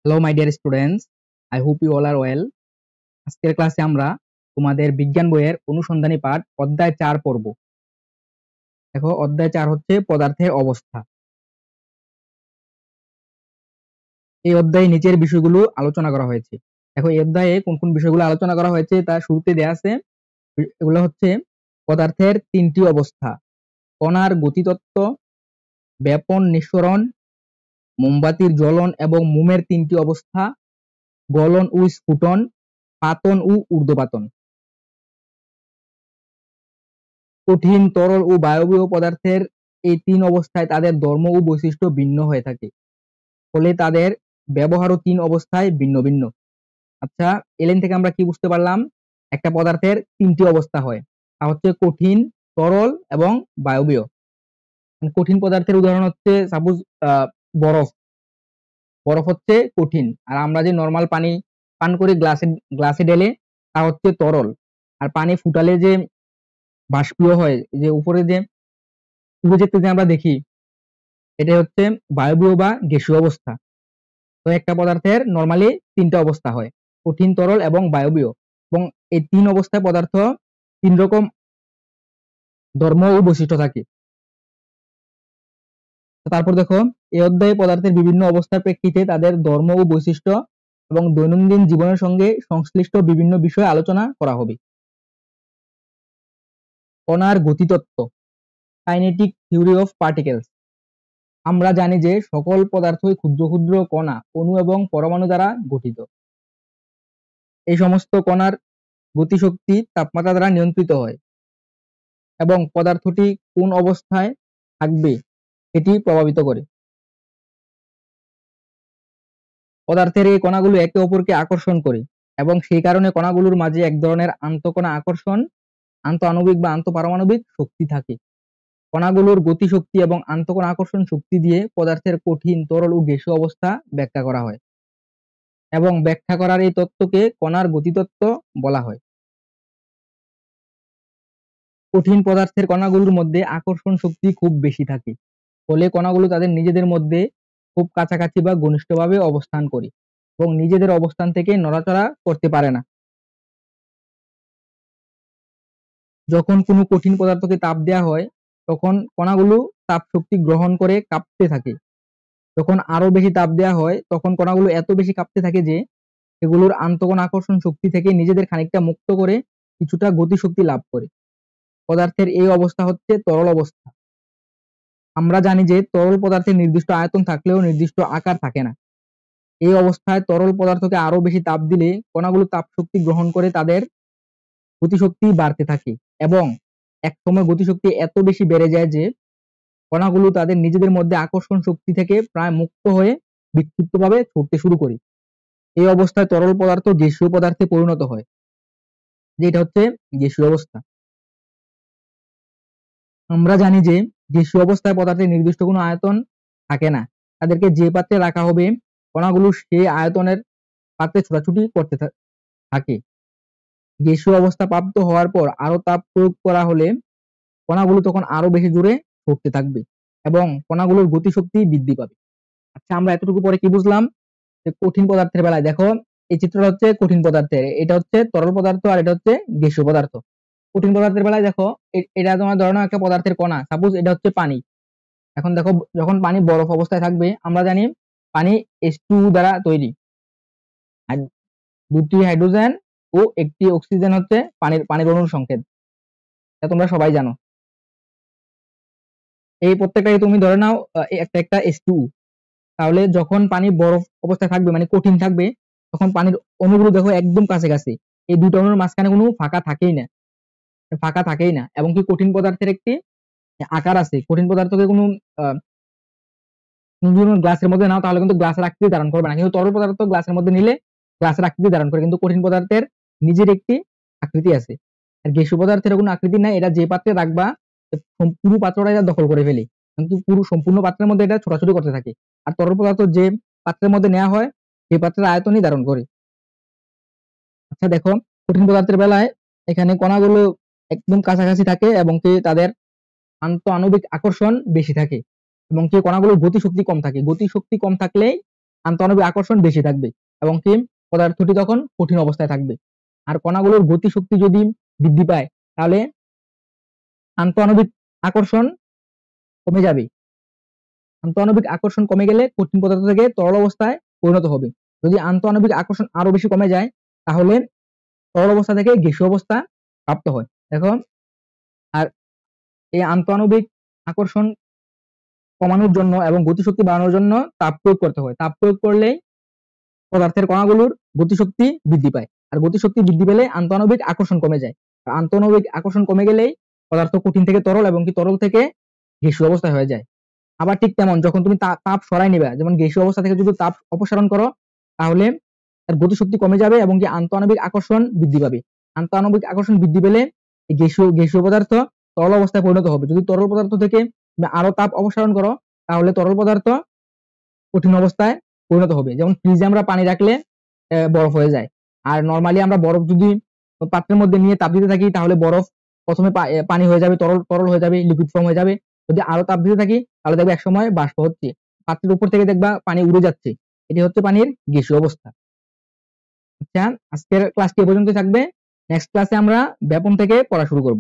Hello my dear students, I hope you all are well. আজকের ক্লাসে আমরা তোমাদের বিজ্ঞান বইয়ের অনুসন্ধানী পাঠ অধ্যায় 4 পড়ব। দেখো, অধ্যায় 4 হচ্ছে পদার্থের অবস্থা। এই অধ্যায়ে নিচের বিষয়গুলো আলোচনা করা হয়েছে। দেখো, এই অধ্যায়ে কোন কোন বিষয়গুলো আলোচনা করা হয়েছে তা শুরুতে দেয়া আছে। এগুলো হচ্ছে পদার্থের 3টি অবস্থা: কণার গতিতত্ত্ব, ব্যাপন নিঃসরণ, মোমবাতির জ্বলন এবং মোমের 3টি অবস্থা, গলন ও স্ফুটন, পাতন ও ঊর্ধ্বপাতন। কঠিন, তরল ও বায়বীয় পদার্থের এই 3 অবস্থায় তাদের ধর্ম ও বৈশিষ্ট্য ভিন্ন হয়ে থাকে, ফলে তাদের ব্যবহারও 3 অবস্থায় ভিন্ন ভিন্ন। আচ্ছা, এলেন থেকে আমরা কি বুঝতে পারলাম? একটা পদার্থের 3টি অবস্থা হয়, তা হচ্ছে কঠিন, তরল এবং বায়বীয়। কঠিন পদার্থের উদাহরণ হচ্ছে সাপোজ বরফ। বরফ হচ্ছে কঠিন, আর আমরা যে নর্মাল পানি পান করি গ্লাসে গ্লাসে ঢেলে, তা হচ্ছে তরল। আর পানি ফুটালে যে বাষ্পীয় হয়, যে উপরে যে উপরে যে আমরা দেখি, এটা হচ্ছে বায়বীয় বা গ্যাসীয় অবস্থা। তো একটা পদার্থের নরমালি 3টা অবস্থা হয়: কঠিন, তরল এবং বায়বীয়। এবং এই 3 অবস্থায় পদার্থ 3 রকম ধর্ম ও বৈশিষ্ট্য থাকে। তারপর দেখো, এই অধ্যায়ে পদার্থের বিভিন্ন অবস্থার প্রেক্ষিতে তাদের ধর্ম ও বৈশিষ্ট্য এবং দৈনন্দিন জীবনের সঙ্গে সংশ্লিষ্ট বিভিন্ন বিষয় আলোচনা করা হবে। কণার গতিতত্ত্ব, কাইনেটিক থিওরি অফ পার্টিকেলস। আমরা জানি যে সকল পদার্থই ক্ষুদ্র ক্ষুদ্র কণা, অণু এবং পরমাণু দ্বারা গঠিত। এই সমস্ত কণার গতিশক্তি তাপমাত্রা দ্বারা নিয়ন্ত্রিত হয় এবং পদার্থটি কোন অবস্থায় থাকবে এটি প্রভাবিত করে। পদার্থের এই কণাগুলো একে অপরকে আকর্ষণ করে এবং সেই কারণে কণাগুলোর মাঝে এক ধরনের আন্তঃকণা আকর্ষণ, আন্তঃআণবিক বা আন্তঃপারমাণবিক শক্তি থাকে। কণাগুলোর গতিশক্তি এবং আন্তঃকণা আকর্ষণ শক্তি দিয়ে পদার্থের কঠিন, তরল ও গ্যাসীয় অবস্থা ব্যাখ্যা করা হয় এবং ব্যাখ্যা করার এই তত্ত্বকে কণার গতিতত্ত্ব বলা হয়। কঠিন পদার্থের কণাগুলোর মধ্যে আকর্ষণ শক্তি খুব বেশি থাকে, ফলে কণাগুলো তাদের নিজেদের মধ্যে খুব কাছাকাছি বা ঘনিষ্ঠভাবে অবস্থান করে এবং নিজেদের অবস্থান থেকে নড়াচড়া করতে পারে না। যখন কোনো কঠিন পদার্থকে তাপ দেওয়া হয়, তখন কণাগুলো তাপ শক্তি গ্রহণ করে কাঁপতে থাকে। যখন আরো বেশি তাপ দেওয়া হয়, তখন কণাগুলো এত বেশি কাঁপতে থাকে যে এগুলোর আন্তঃকণ আকর্ষণ শক্তি থেকে নিজেদের খানিকটা মুক্ত করে কিছুটা গতিশক্তি লাভ করে। পদার্থের এই অবস্থা হচ্ছে তরল অবস্থা। আমরা জানি যে তরল পদার্থের নির্দিষ্ট আয়তন থাকলেও নির্দিষ্ট আকার থাকে না। এই অবস্থায় তরল পদার্থকে আরো বেশি তাপ দিলে কণাগুলো তাপ শক্তি গ্রহণ করে তাদের গতিশক্তি বাড়তে থাকে এবং একসময় গতিশক্তি এত বেশি বেড়ে যায় যে কণাগুলো তাদের নিজেদের মধ্যে আকর্ষণ শক্তি থেকে প্রায় মুক্ত হয়ে বিক্ষিপ্তভাবে ছুটতে শুরু করে। এই অবস্থায় তরল পদার্থ গ্যাসীয় পদার্থে পরিণত হয়, যেটা হচ্ছে গ্যাসীয় অবস্থা। আমরা জানি যে গ্যাসীয় অবস্থায় পদার্থের নির্দিষ্ট কোনো আয়তন থাকে না। তাদেরকে যে পাত্রে রাখা হবে, কণাগুলো সেই আয়তনের পাত্রে ছোটাছুটি করতে থাকে। গ্যাসীয় অবস্থা প্রাপ্ত হওয়ার পর আরো তাপ প্রয়োগ করা হলে কণাগুলো তখন আরো বেশি জোরে ছুটতে থাকবে এবং কণাগুলোর গতিশক্তি বৃদ্ধি পাবে। আচ্ছা, আমরা এতটুকু পরে কি বুঝলাম? যে কঠিন পদার্থের বেলায় দেখো, এই চিত্রটা হচ্ছে কঠিন পদার্থের, এটা হচ্ছে তরল পদার্থ আর এটা হচ্ছে গ্যাসীয় পদার্থ। কঠিন পদার্থের বেলায় দেখো, এটা তোমার ধরো একটা পদার্থের কণা, সাপোজ এটা হচ্ছে পানি। এখন দেখো, যখন পানি বরফ অবস্থায় থাকবে, আমরা জানি পানি H2 দ্বারা তৈরি, আর 2টি হাইড্রোজেন ও 1টি অক্সিজেন হচ্ছে পানির অণুর সংকেত। এটা তোমরা সবাই জানো। এই প্রত্যেকটাকে তুমি ধরে নাও একটা একটা H2। তাহলে যখন পানি বরফ অবস্থায় থাকবে, মানে কঠিন থাকবে, তখন পানির অণুগুলো দেখো একদম কাছে কাছে। এই দুটো অণুর মাঝখানে কোনো ফাঁকা থাকেই না এবং কি কঠিন পদার্থের একটি আকার আছে। কঠিন পদার্থকে কোনো গ্লাসের মধ্যে নাও, তাহলে কিন্তু গ্লাসের আকৃতি ধারণ করবে না, কিন্তু তরল পদার্থ গ্লাসের মধ্যে নিলে গ্লাসের আকৃতি ধারণ করে। কিন্তু কঠিন পদার্থের নিজের একটি আকৃতি আছে, আর গ্যাসীয় পদার্থের কোনো আকৃতি নাই। এটা যে পাত্রে রাখবা, পুরো পাত্রটা এটা দখল করে ফেলে, কিন্তু পুরো সম্পূর্ণ পাত্রের মধ্যে এটা ছোটাছুটি করতে থাকে। আর তরল পদার্থ যে পাত্রের মধ্যে নেওয়া হয়, সেই পাত্রের আয়তনই ধারণ করে। আচ্ছা দেখো, কঠিন পদার্থের বেলায় এখানে কণাগুলো একদম কাছাকাছি থাকে এবং কি তাদের আন্তঃআণবিক আকর্ষণ বেশি থাকে এবং কি কণাগুলোর গতিশক্তি কম থাকে। গতিশক্তি কম থাকলেই আন্তঃআণবিক আকর্ষণ বেশি থাকবে এবং কি পদার্থটি তখন কঠিন অবস্থায় থাকবে। আর কণাগুলোর গতিশক্তি যদি বৃদ্ধি পায় তাহলে আন্তঃআণবিক আকর্ষণ কমে যাবে। আন্তঃআণবিক আকর্ষণ কমে গেলে কঠিন পদার্থ থেকে তরল অবস্থায় পরিণত হবে। যদি আন্তঃআণবিক আকর্ষণ আরো বেশি কমে যায় তাহলে তরল অবস্থা থেকে গ্যাসীয় অবস্থা প্রাপ্ত হয়। দেখো, আর এই আন্তঃআণবিক আকর্ষণ কমানোর জন্য এবং গতিশক্তি বাড়ানোর জন্য তাপ প্রয়োগ করতে হয়। তাপ প্রয়োগ করলেই পদার্থের কণাগুলোর গতিশক্তি বৃদ্ধি পায়, আর গতিশক্তি বৃদ্ধি পেলে আন্তঃআণবিক আকর্ষণ কমে যায়। আর আন্তঃআণবিক আকর্ষণ কমে গেলেই পদার্থ কঠিন থেকে তরল এবং কি তরল থেকে গ্যাসীয় অবস্থা হয়ে যায়। আবার ঠিক তেমন যখন তুমি তাপ সরাই নিবে, যেমন গ্যাসীয় অবস্থা থেকে যদি তাপ অপসারণ করো তাহলে তার গতিশক্তি কমে যাবে এবং কি আন্তঃআণবিক আকর্ষণ বৃদ্ধি পাবে। আন্তঃআণবিক আকর্ষণ বৃদ্ধি পেলে এই গ্যাসীয় পদার্থ তরল অবস্থায় পরিণত হবে। যদি তরল পদার্থ থেকে তুমি আরো তাপ অপসারণ করো তাহলে তরল পদার্থ কঠিন অবস্থায় পরিণত হবে। যেমন ফ্রিজে আমরা পানি রাখলে বরফ হয়ে যায়, আর নরমালি আমরা বরফ যদি পাত্রের মধ্যে নিয়ে তাপ দিতে থাকি তাহলে বরফ প্রথমে পানি হয়ে যাবে, তরল হয়ে যাবে, লিকুইড ফর্ম হয়ে যাবে। যদি আরো তাপ দিতে থাকি তাহলে দেখবে একসময় বাষ্প হচ্ছে, পাত্রের উপর থেকে দেখবা পানি উড়ে যাচ্ছে। এটি হচ্ছে পানির গ্যাসীয় অবস্থা। আচ্ছা, আজকের ক্লাসটি এ পর্যন্তই থাকবে। নেক্সট ক্লাসে আমরা ব্যাপন থেকে পড়া শুরু করব।